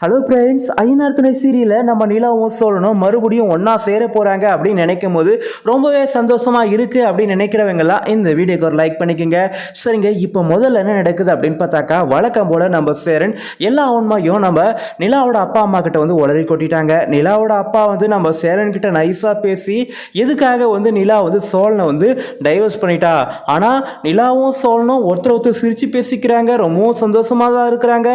Hello friends, Ayyanar துணை சீரியலில் நம்ம நிலாவும் சோழனும் மறுபடியும் ஒன்றா சேர போகிறாங்க அப்படின்னு நினைக்கும் போது ரொம்பவே சந்தோஷமாக இருக்குது அப்படின்னு நினைக்கிறவங்கெல்லாம் இந்த வீடியோக்கு ஒரு லைக் பண்ணிக்கோங்க. சரிங்க, இப்போ முதல்ல என்ன நடக்குது அப்படின்னு பார்த்தாக்கா, வழக்கம் போல் நம்ம சேரன் எல்லா உண்மையும் நம்ம நிலாவோட அப்பா அம்மா கிட்ட வந்து உளறி கொட்டிட்டாங்க. நிலாவோட அப்பா வந்து நம்ம சேரன் கிட்ட நைஸாக பேசி எதுக்காக வந்து நிலா வந்து சோழனை வந்து டைவர்ஸ் பண்ணிட்டா. ஆனால் நிலாவும் சோழனும் ஒருத்தர் சிரித்து பேசிக்கிறாங்க, ரொம்பவும் சந்தோஷமாக தான் இருக்கிறாங்க.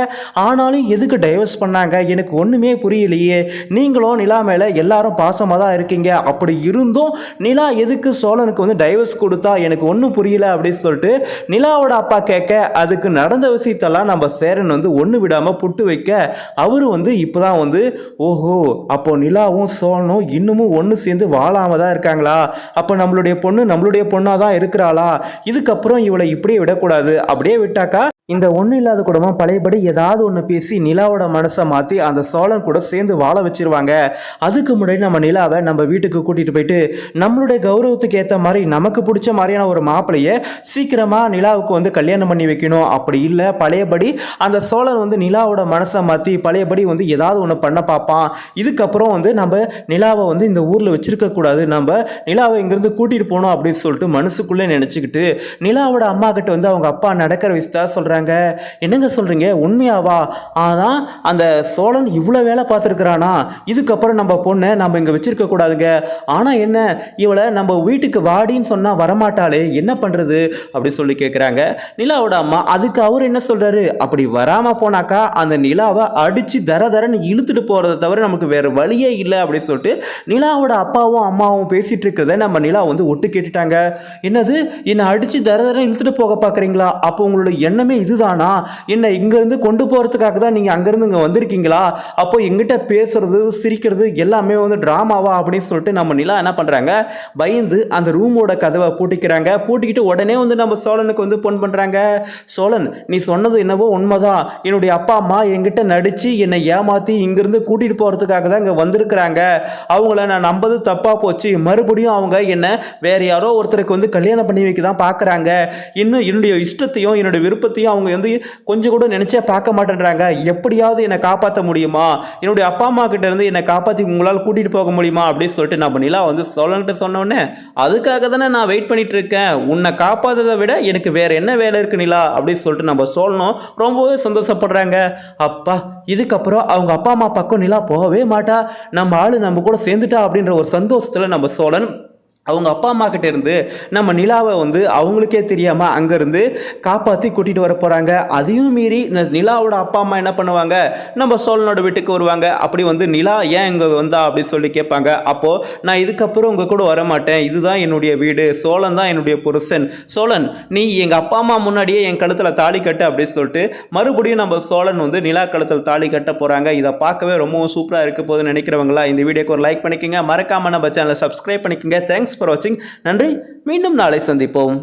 ஆனாலும் எதுக்கு டைவர்ஸ் பண்ண எனக்கு ஒண்ணுமே புரியலையே. நீங்களும் நிலா மேல எல்லாரும் பாசமா தான் இருக்கீங்க, அப்படி இருந்தும் நிலா எதுக்கு சோழனுக்கு வந்து டைவர்ஸ் கொடுத்தா எனக்கு ஒன்றும் புரியல அப்படின்னு சொல்லிட்டு நிலாவோட அப்பா கேட்க, அதுக்கு நடந்த விஷயத்தெல்லாம் நம்ம சேரன் வந்து ஒன்று விடாம புட்டு வைக்க, அவரு வந்து இப்போதான் வந்து ஓஹோ, அப்போ நிலாவும் சோழனும் இன்னமும் ஒன்று சேர்ந்து வாழாம தான் இருக்காங்களா, அப்போ நம்மளுடைய பொண்ணாக தான் இருக்கிறாளா, இதுக்கப்புறம் இவளை இப்படியே விடக்கூடாது, அப்படியே விட்டாக்கா இந்த ஒன்றும் இல்லாத குடும்பம் பழையபடி ஏதாவது ஒன்று பேசி நிலாவோட மனசை மாற்றி அந்த சோழன் கூட சேர்ந்து வாழ வச்சிருவாங்க. அதுக்கு முன்னாடி நம்ம நிலாவை நம்ம வீட்டுக்கு கூட்டிகிட்டு போயிட்டு நம்மளுடைய கௌரவத்துக்கு ஏற்ற மாதிரி நமக்கு பிடிச்ச மாதிரியான ஒரு மாப்பிள்ளையை சீக்கிரமாக நிலாவுக்கு வந்து கல்யாணம் பண்ணி வைக்கணும். அப்படி இல்லை பழையபடி அந்த சோழன் வந்து நிலாவோட மனசை மாற்றி பழையபடி வந்து ஏதாவது ஒன்று பண்ண பார்ப்பான். இதுக்கப்புறம் வந்து நம்ம நிலாவை வந்து இந்த ஊரில் வச்சிருக்கக்கூடாது, நம்ம நிலாவை இங்கேருந்து கூட்டிகிட்டு போகணும் அப்படின்னு சொல்லிட்டு மனசுக்குள்ளே நினச்சிக்கிட்டு நிலாவோட அம்மா கிட்ட வந்து அவங்க அப்பா நடக்கிற விஷயத்த சொல்கிறாங்க. என்னங்க சொல்றீங்க, உண்மையாவா? ஆனா அந்த சோழன் இவ்வளவு வேலை பார்த்துருக்கிறானா, இதுக்கப்புறம் நம்ம பொண்ணை நம்ம இங்க வச்சிருக்க கூடாதுங்க. ஆனா என்ன, இவளை நம்ம வீட்டுக்கு வாடின்னு சொன்னா வரமாட்டாளே, என்ன பண்றது அப்படி சொல்லி கேட்கிறாங்க நிலாவோட அம்மா. அதுக்கு அவர் என்ன சொல்றாரு, அப்படி வராம போனாக்கா அந்த நிலாவை அடிச்சு தரன்னு இழுத்துட்டு போறதை தவிர நமக்கு வேற வழியே இல்லை அப்படின்னு சொல்லிட்டு நிலாவோட அப்பாவும் அம்மாவும் பேசிட்டு இருக்கிறத நம்ம நிலா வந்து ஒட்டு கேட்டுட்டாங்க. என்னது, என்னை அடிச்சு தரன்னு இழுத்துட்டு போக பாக்குறீங்களா? அப்போ உங்களோட எண்ணமே இதுதானா? என்ன இங்கிருந்து கொண்டு போறதுக்காக தான் நீங்க அங்கிருந்து இங்க வந்திருக்கீங்களா? அப்போ எங்கிட்ட பேசுறது சிரிக்கிறது எல்லாமே வந்து டிராமாவா அப்படின்னு சொல்லிட்டு நம்ம நிலா என்ன பண்றாங்க, பயந்து அந்த ரூமோட கதவை பூட்டிக்கிறாங்க. பூட்டிக்கிட்டு உடனே வந்து நம்ம சோழனுக்கு வந்து போன் பண்றாங்க. சோழன், நீ சொன்னது என்னவோ உண்மைதான், என்னுடைய அப்பா அம்மா என்கிட்ட நடிச்சு என்னை ஏமாத்தி இங்கிருந்து கூட்டிட்டு போறதுக்காக தான் இங்க வந்திருக்கிறாங்க. அவங்கள நான் நம்பது தப்பா போச்சு, மறுபடியும் அவங்க என்ன வேற யாரோ ஒருத்தருக்கு வந்து கல்யாணம் பண்ணி வைக்க தான் பாக்குறாங்க. இன்னும் என்னுடைய இஷ்டத்தையும் என்னுடைய விருப்பத்தையும் அவங்க வந்து கொஞ்சம் கூட நினைச்சே பார்க்க மாட்டேன்றாங்க. எப்படியாவது என்னை காப்பாற்ற முடியுமா, என்னுடைய அப்பா அம்மா கிட்ட இருந்து என்னை காப்பாற்றி உங்களால் கூட்டிட்டு போக முடியுமா அப்படின்னு சொல்லிட்டு நம்ம நிலா வந்து சோழன்கிட்ட சொன்னோடனே, அதுக்காக தானே நான் வெயிட் பண்ணிட்டு இருக்கேன், உன்னை காப்பாற்றதை விட எனக்கு வேற என்ன வேலை இருக்கு நிலா அப்படின்னு சொல்லிட்டு நம்ம சொல்லணும். ரொம்பவே சந்தோஷப்படுறாங்க. அப்பா, இதுக்கப்புறம் அவங்க அப்பா அம்மா பக்கம் நிலா போகவே மாட்டா, நம்ம ஆளு நம்ம கூட சேர்ந்துட்டா அப்படின்ற ஒரு சந்தோஷத்துல நம்ம சோழன் அவங்க அப்பா அம்மா கிட்ட இருந்து நம்ம நிலாவை வந்து அவங்களுக்கே தெரியாம அங்கிருந்து காப்பாற்றி கூட்டிட்டு வர போறாங்க. அதையும் மீறி இந்த நிலாவோட அப்பா அம்மா என்ன பண்ணுவாங்க, நம்ம சோழனோட வீட்டுக்கு வருவாங்க. அப்படி வந்து நிலா ஏன் இங்க வந்தா அப்படின்னு சொல்லி கேட்பாங்க. அப்போ நான் இதுக்கப்புறம் உங்க கூட வரமாட்டேன், இதுதான் என்னுடைய வீடு, சோழன் தான் என்னுடைய புருஷன், சோழன் நீ எங்க அப்பா அம்மா முன்னாடியே என் கழுத்துல தாலி கட்டு அப்படின்னு சொல்லிட்டு மறுபடியும் நம்ம சோழன் வந்து நிலா கழுத்துல தாலி கட்ட போறாங்க. இதை பார்க்கவே ரொம்பவும் சூப்பரா இருக்க போதுன்னு நினைக்கிறவங்களா இந்த வீடியோக்கு ஒரு லைக் பண்ணிக்கோங்க, மறக்காம நம்ம சேனலை சப்ஸ்கிரைப் பண்ணிக்கோங்க. தேங்க்ஸ் ஃபார் வாட்சிங். நன்றி, மீண்டும் நாளை சந்திப்போம்.